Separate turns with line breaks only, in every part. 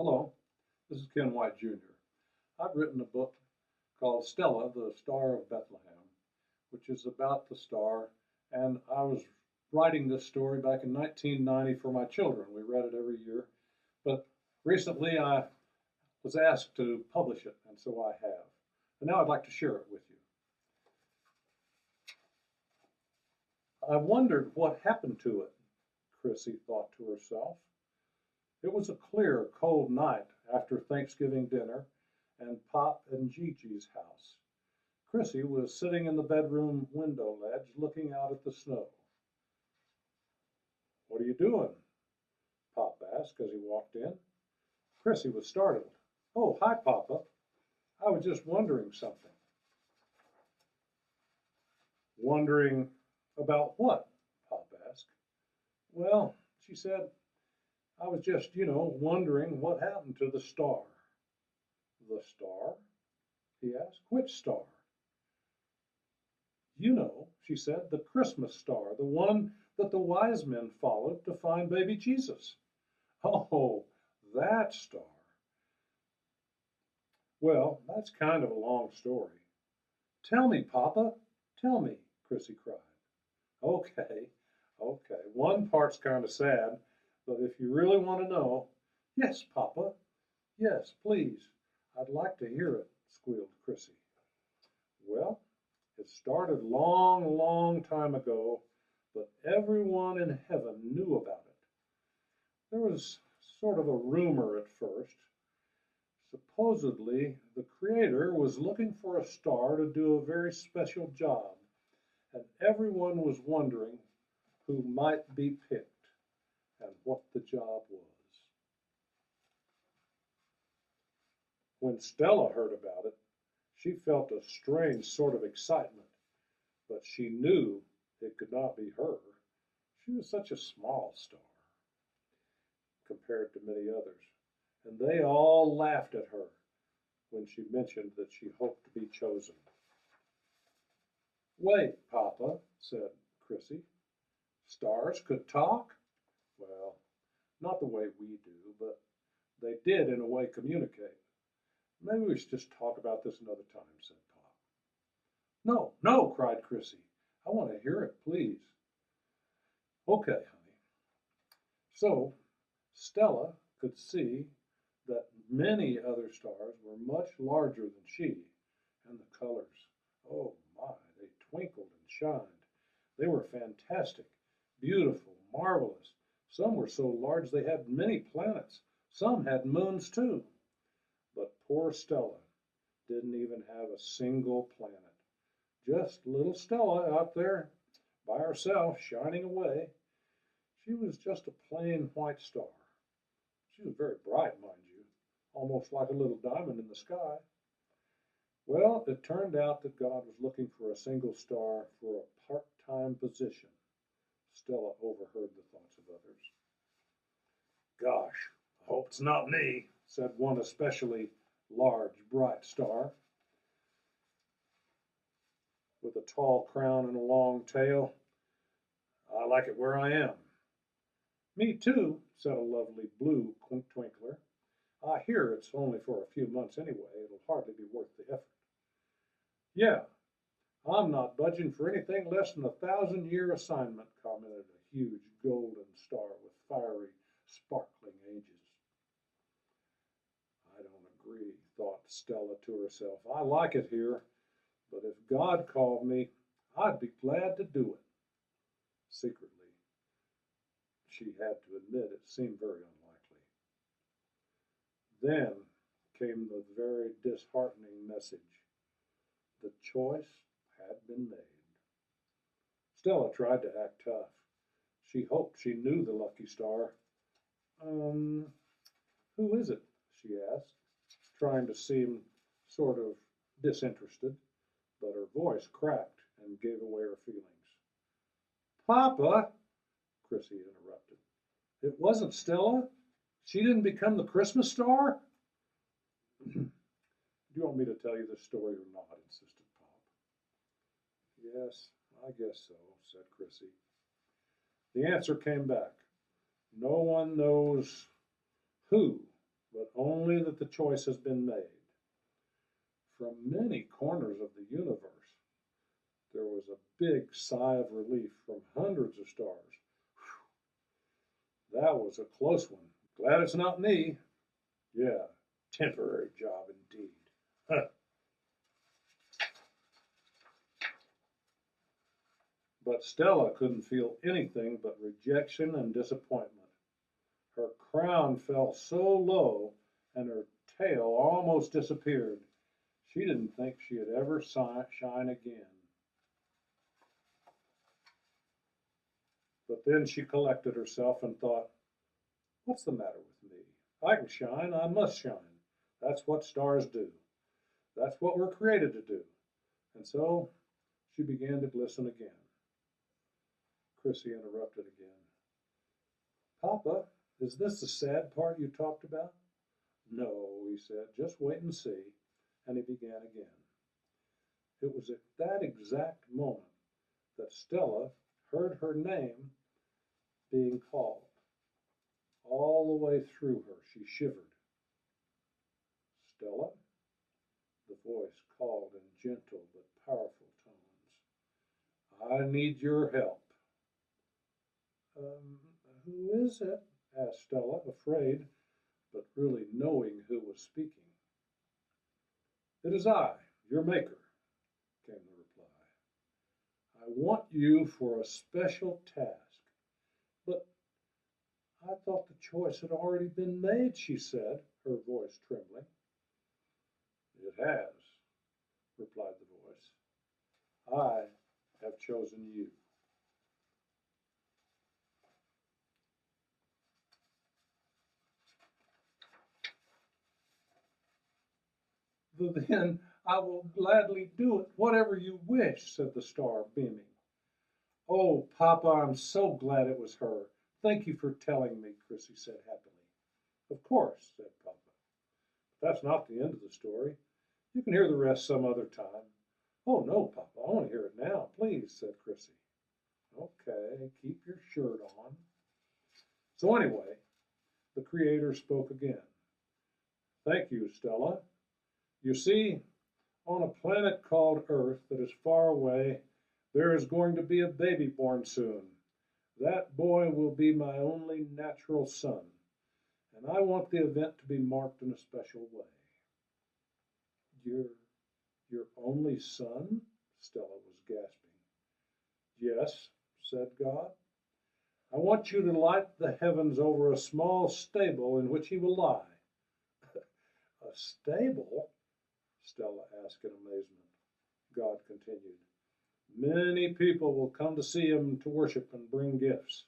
Hello, this is Ken White Jr. I've written a book called Stella, the Star of Bethlehem, which is about the star, and I was writing this story back in 1990 for my children. We read it every year, but recently I was asked to publish it, and so I have. And now I'd like to share it with you. I wondered what happened to it, Chrissy thought to herself. It was a clear, cold night after Thanksgiving dinner and Pop and Gigi's house. Chrissy was sitting in the bedroom window ledge looking out at the snow. "What are you doing?" Pop asked as he walked in. Chrissy was startled. "Oh, hi, Papa. I was just wondering something." "Wondering about what?" Pop asked. "Well," she said, "I was just, wondering what happened to the star." "The star?" he asked. "Which star?" "You know," she said, "the Christmas star, the one that the wise men followed to find baby Jesus." "Oh, that star." "Well, that's kind of a long story." "Tell me, Papa, tell me," Chrissy cried. Okay, okay. One part's kind of sad, but if you really want to know, "Yes, Papa, yes, please. I'd like to hear it," squealed Chrissy. "Well, it started long, long time ago, but everyone in heaven knew about it. There was sort of a rumor at first. Supposedly, the Creator was looking for a star to do a very special job, and everyone was wondering who might be picked and what the job was. When Stella heard about it, she felt a strange sort of excitement, but she knew it could not be her. She was such a small star compared to many others, and they all laughed at her when she mentioned that she hoped to be chosen. "Wait, Papa," said Chrissy. "Stars could talk?" "Well, not the way we do, but they did in a way communicate." "Maybe we should just talk about this another time," said Pop. "No, no," cried Chrissy. "I want to hear it, please." "Okay, honey." So Stella could see that many other stars were much larger than she, and the colors, oh my, they twinkled and shined. They were fantastic, beautiful, marvelous. Some were so large they had many planets. Some had moons too. But poor Stella didn't even have a single planet. Just little Stella out there by herself, shining away. She was just a plain white star. She was very bright, mind you, almost like a little diamond in the sky. Well, it turned out that God was looking for a single star for a part-time position. Stella overheard the thoughts of others. "Gosh, I hope it's not me," said one especially large, bright star with a tall crown and a long tail. "I like it where I am." "Me too," said a lovely blue twinkler. "I hear it's only for a few months anyway. It'll hardly be worth the effort." "Yeah, I'm not budging for anything less than a 1,000-year assignment," commented a huge golden star with fiery, sparkling edges. "I don't agree," thought Stella to herself. "I like it here, but if God called me, I'd be glad to do it." Secretly, she had to admit it seemed very unlikely. Then came the very disheartening message. The choice had been made. Stella tried to act tough. She hoped she knew the lucky star. Who is it?" she asked, trying to seem sort of disinterested, but her voice cracked and gave away her feelings. "Papa," Chrissy interrupted, "it wasn't Stella? She didn't become the Christmas star?" "Do you want me to tell you the story or not?" insisted Pop. "Yes, I guess so," said Chrissy. The answer came back. No one knows who but only that the choice has been made. From many corners of the universe, there was a big sigh of relief from hundreds of stars. That was a close one. Glad it's not me. Yeah, temporary job indeed. But Stella couldn't feel anything but rejection and disappointment. Her crown fell so low and her tail almost disappeared. She didn't think she'd ever shine again. But then she collected herself and thought, what's the matter with me? I can shine, I must shine. That's what stars do. That's what we're created to do. And so she began to glisten again. Chrissy interrupted again. Papa, is this the sad part you talked about? No, he said, just wait and see. And he began again. It was at that exact moment that Stella heard her name being called. All the way through her, she shivered. Stella? The voice called in gentle but powerful tones. I need your help. Who is it? Asked Stella, afraid, but really knowing who was speaking. It is I, your maker, came the reply. I want you for a special task. But I thought the choice had already been made, she said, her voice trembling. It has, replied the voice. I have chosen you. Then I will gladly do it, whatever you wish, said the star, beaming. Oh, Papa, I'm so glad it was her. Thank you for telling me, Chrissy said happily. Of course, said Papa. But that's not the end of the story. You can hear the rest some other time. Oh, no, Papa, I want to hear it now, please, said Chrissy. Okay, keep your shirt on. So anyway, the Creator spoke again. Thank you, Stella. You see, on a planet called Earth that is far away, there is going to be a baby born soon. That boy will be my only natural son, and I want the event to be marked in a special way. Your only son? Stella was gasping. Yes, said God. I want you to light the heavens over a small stable in which he will lie. A stable? Stella asked in amazement. God continued. Many people will come to see him to worship and bring gifts.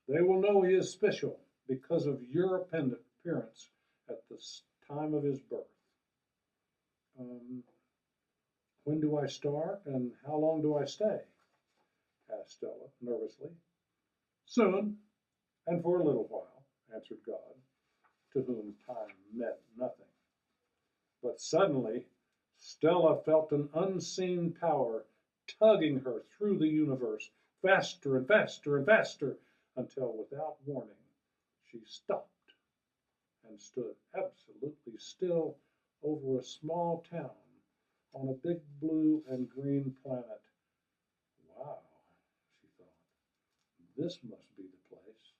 They will know he is special because of your appearance at the time of his birth. When do I start and how long do I stay? Asked Stella nervously. Soon, and for a little while, answered God, to whom time meant nothing. But suddenly, Stella felt an unseen power tugging her through the universe, faster and faster and faster, until without warning, she stopped and stood absolutely still over a small town on a big blue and green planet. Wow, she thought, this must be the place.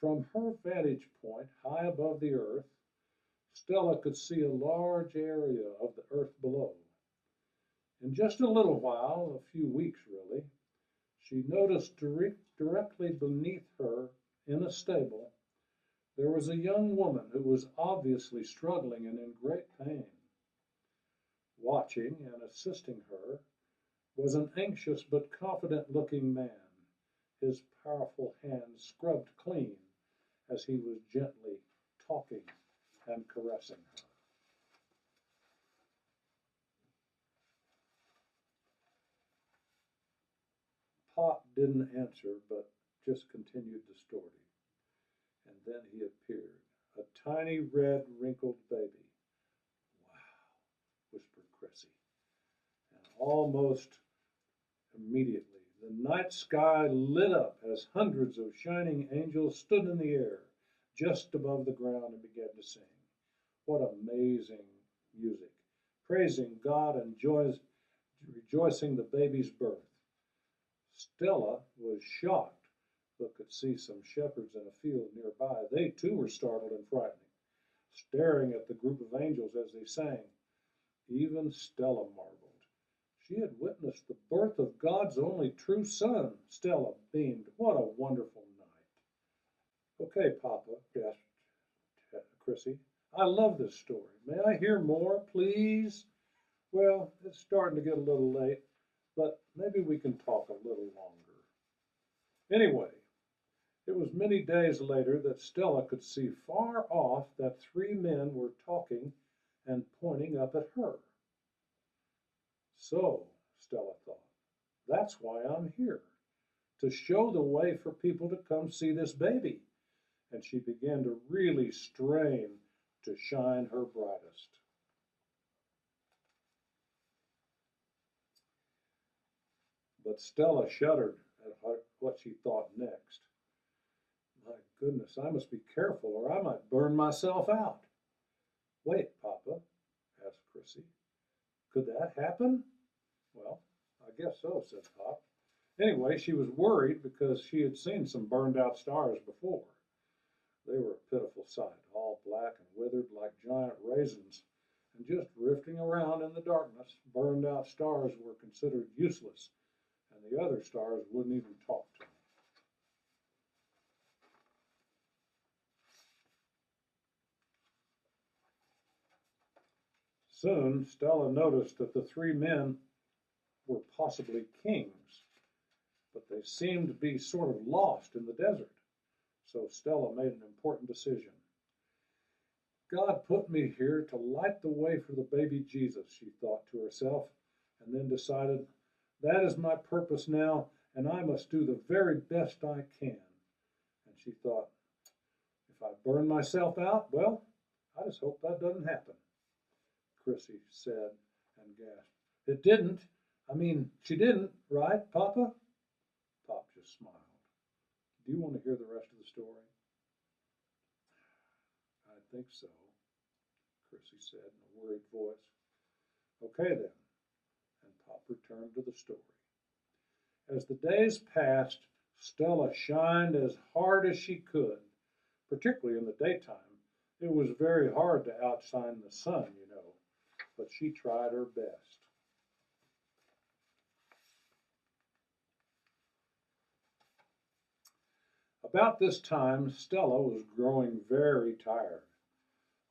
From her vantage point, high above the earth, Stella could see a large area of the earth below. In just a little while, a few weeks really, she noticed directly beneath her in a stable, there was a young woman who was obviously struggling and in great pain. Watching and assisting her was an anxious but confident-looking man, his powerful hands scrubbed clean as he was gently talking and caressing her. Pop didn't answer, but just continued the story. And then he appeared, a tiny red wrinkled baby. Wow, whispered Cressy. And almost immediately, the night sky lit up as hundreds of shining angels stood in the air, just above the ground and began to sing. What amazing music! Praising God and rejoicing the baby's birth. Stella was shocked, but could see some shepherds in a field nearby. They too were startled and frightened, staring at the group of angels as they sang. Even Stella marveled. She had witnessed the birth of God's only true son. Stella beamed. What a wonderful night. Okay, Papa, gasped Chrissy. I love this story. May I hear more, please? Well, it's starting to get a little late, but maybe we can talk a little longer. Anyway, it was many days later that Stella could see far off that three men were talking and pointing up at her. So, Stella thought, that's why I'm here, to show the way for people to come see this baby. And she began to really strain to shine her brightest. But Stella shuddered at what she thought next. My goodness, I must be careful or I might burn myself out. Wait, Papa, asked Chrissy. Could that happen? Well, I guess so, said Pop. Anyway, she was worried because she had seen some burned out stars before. They were a pitiful sight, all black and withered like giant raisins, and just drifting around in the darkness. Burned out stars were considered useless, and the other stars wouldn't even talk to them. Soon, Stella noticed that the three men were possibly kings, but they seemed to be sort of lost in the desert. So Stella made an important decision. God put me here to light the way for the baby Jesus, she thought to herself, and then decided, that is my purpose now, and I must do the very best I can. And she thought, if I burn myself out, well, I just hope that doesn't happen. Chrissy said and gasped. It didn't. She didn't, right, Papa? Pop just smiled. Do you want to hear the rest of the story? I think so, Chrissy said in a worried voice. Okay then. And Pop returned to the story. As the days passed, Stella shined as hard as she could, particularly in the daytime. It was very hard to outshine the sun, you know, but she tried her best. About this time, Stella was growing very tired.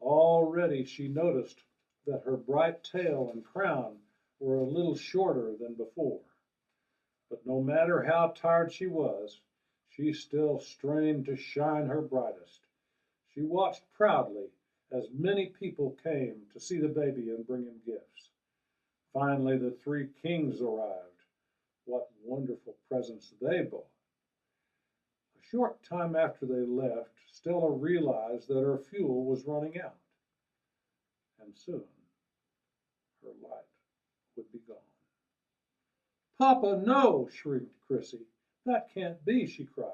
Already she noticed that her bright tail and crown were a little shorter than before. But no matter how tired she was, she still strained to shine her brightest. She watched proudly as many people came to see the baby and bring him gifts. Finally, the three kings arrived. What wonderful presents they brought. A short time after they left, Stella realized that her fuel was running out. And soon, her light would be gone. Papa, no, shrieked Chrissy. That can't be, she cried.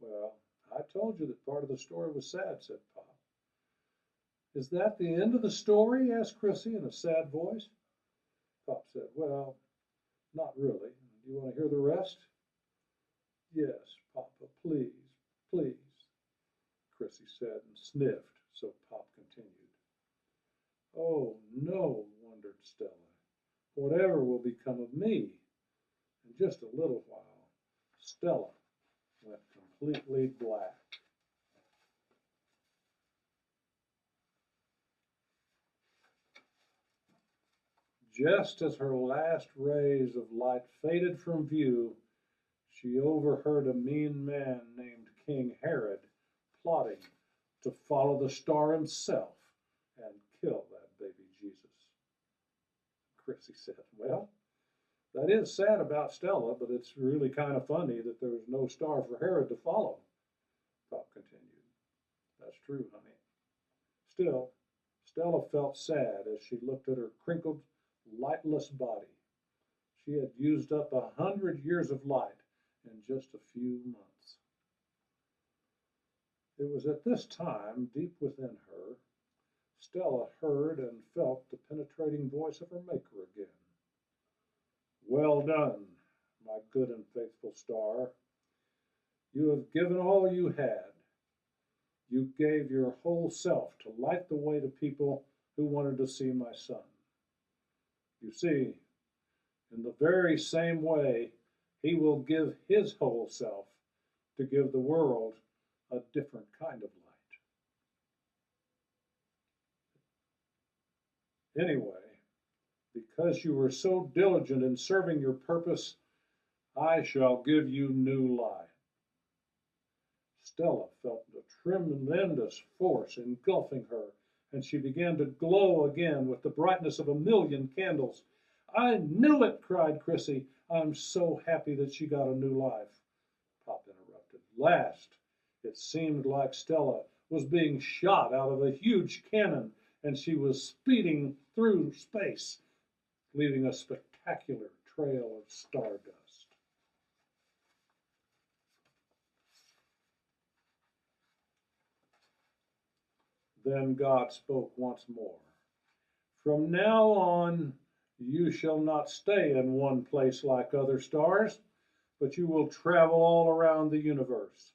Well, I told you that part of the story was sad, said Pop. Is that the end of the story? Asked Chrissy in a sad voice. Pop said, well, not really. Do you want to hear the rest? Yes, Papa, please, please, Chrissy said and sniffed, so Pop continued. Oh, no, wondered Stella. Whatever will become of me? In just a little while, Stella went completely black. Just as her last rays of light faded from view, she overheard a mean man named King Herod plotting to follow the star himself and kill that baby Jesus. Chrissy said, well, that is sad about Stella, but it's really kind of funny that there was no star for Herod to follow. Pop continued. That's true, honey. Still, Stella felt sad as she looked at her crinkled, lightless body. She had used up 100 years of light in just a few months. It was at this time, deep within her, Stella heard and felt the penetrating voice of her Maker again. Well done, my good and faithful star. You have given all you had. You gave your whole self to light the way to people who wanted to see my son. You see, in the very same way, he will give his whole self to give the world a different kind of light. Anyway, because you were so diligent in serving your purpose, I shall give you new life. Stella felt a tremendous force engulfing her, and she began to glow again with the brightness of 1,000,000 candles. I knew it, cried Chrissy. I'm so happy that she got a new life. Pop interrupted. Last, it seemed like Stella was being shot out of a huge cannon, and she was speeding through space, leaving a spectacular trail of stardust. Then God spoke once more. From now on, you shall not stay in one place like other stars, but you will travel all around the universe.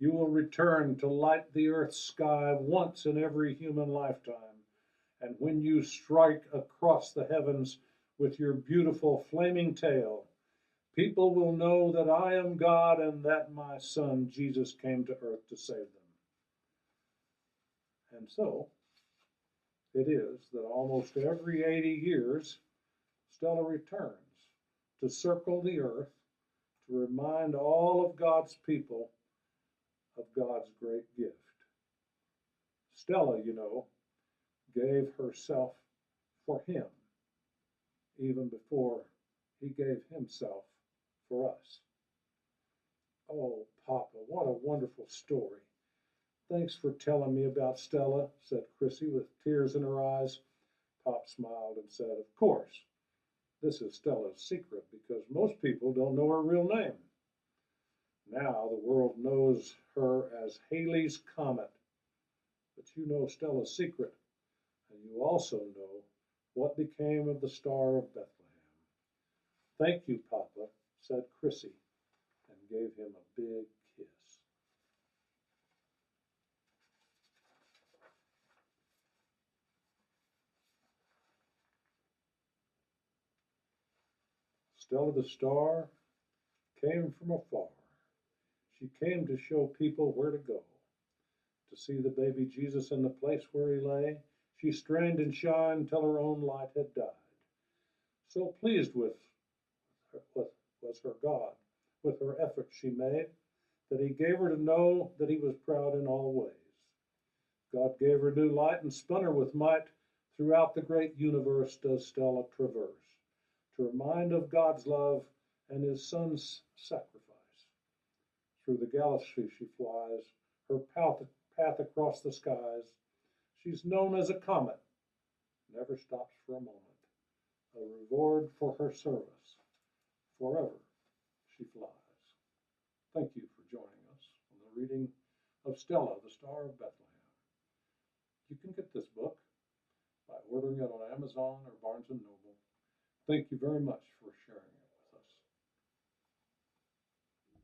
You will return to light the earth's sky once in every human lifetime. And when you strike across the heavens with your beautiful flaming tail, people will know that I am God and that my son Jesus came to earth to save them. And so, it is that almost every 80 years, Stella returns to circle the earth to remind all of God's people of God's great gift. Stella, you know, gave herself for him even before he gave himself for us. Oh, Papa, what a wonderful story. Thanks for telling me about Stella, said Chrissy with tears in her eyes. Pop smiled and said, of course, this is Stella's secret because most people don't know her real name. Now the world knows her as Halley's Comet. But you know Stella's secret, and you also know what became of the Star of Bethlehem. Thank you, Papa, said Chrissy, and gave him a big kiss. Stella the star came from afar. She came to show people where to go. To see the baby Jesus in the place where he lay, she strained and shined till her own light had died. So pleased was her God with her effort she made, that he gave her to know that he was proud in all ways. God gave her new light and spun her with might. Throughout the great universe does Stella traverse, to remind of God's love and his son's sacrifice. Through the galaxy she flies, her path across the skies. She's known as a comet, never stops for a moment, a reward for her service. Forever she flies. Thank you for joining us on the reading of Stella, the Star of Bethlehem. You can get this book by ordering it on Amazon or Barnes & Noble. Thank you very much for sharing.